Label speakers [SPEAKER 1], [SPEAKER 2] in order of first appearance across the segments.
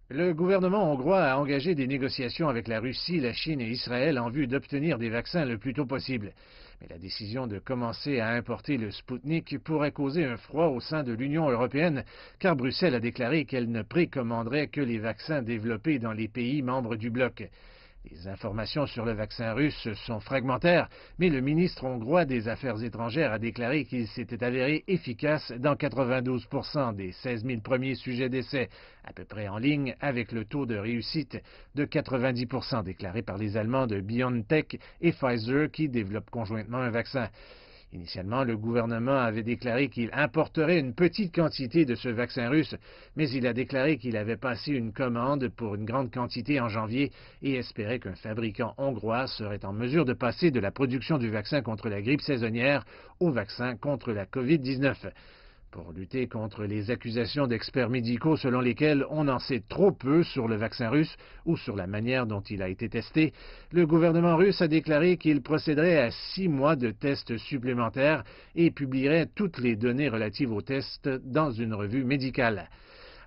[SPEAKER 1] Le gouvernement hongrois a engagé des négociations avec la Russie, la Chine et Israël en vue d'obtenir des vaccins le plus tôt possible. Mais la décision de commencer à importer le Spoutnik pourrait causer un froid au sein de l'Union européenne, car Bruxelles a déclaré qu'elle ne précommanderait que les vaccins développés dans les pays membres du bloc. Les informations sur le vaccin russe sont fragmentaires, mais le ministre hongrois des Affaires étrangères a déclaré qu'il s'était avéré efficace dans 92% des 16 000 premiers sujets d'essai, à peu près en ligne avec le taux de réussite de 90% déclaré par les Allemands de BioNTech et Pfizer qui développent conjointement un vaccin. Initialement, le gouvernement avait déclaré qu'il importerait une petite quantité de ce vaccin russe, mais il a déclaré qu'il avait passé une commande pour une grande quantité en janvier et espérait qu'un fabricant hongrois serait en mesure de passer de la production du vaccin contre la grippe saisonnière au vaccin contre la COVID-19. Pour lutter contre les accusations d'experts médicaux selon lesquelles on en sait trop peu sur le vaccin russe ou sur la manière dont il a été testé, le gouvernement russe a déclaré qu'il procéderait à 6 mois de tests supplémentaires et publierait toutes les données relatives aux tests dans une revue médicale.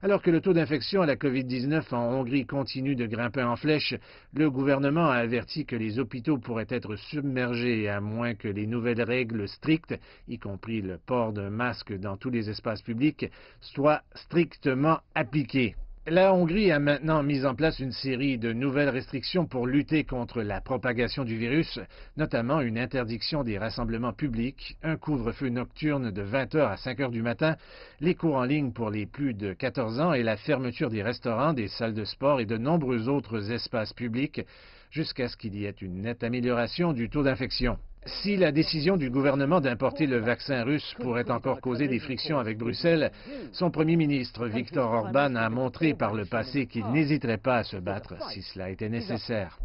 [SPEAKER 1] Alors que le taux d'infection à la COVID-19 en Hongrie continue de grimper en flèche, le gouvernement a averti que les hôpitaux pourraient être submergés à moins que les nouvelles règles strictes, y compris le port d'un masque dans tous les espaces publics, soient strictement appliquées. La Hongrie a maintenant mis en place une série de nouvelles restrictions pour lutter contre la propagation du virus, notamment une interdiction des rassemblements publics, un couvre-feu nocturne de 20 heures à 5 heures du matin, les cours en ligne pour les plus de 14 ans et la fermeture des restaurants, des salles de sport et de nombreux autres espaces publics, jusqu'à ce qu'il y ait une nette amélioration du taux d'infection. Si la décision du gouvernement d'importer le vaccin russe pourrait encore causer des frictions avec Bruxelles, son premier ministre Viktor Orban a montré par le passé qu'il n'hésiterait pas à se battre si cela était nécessaire.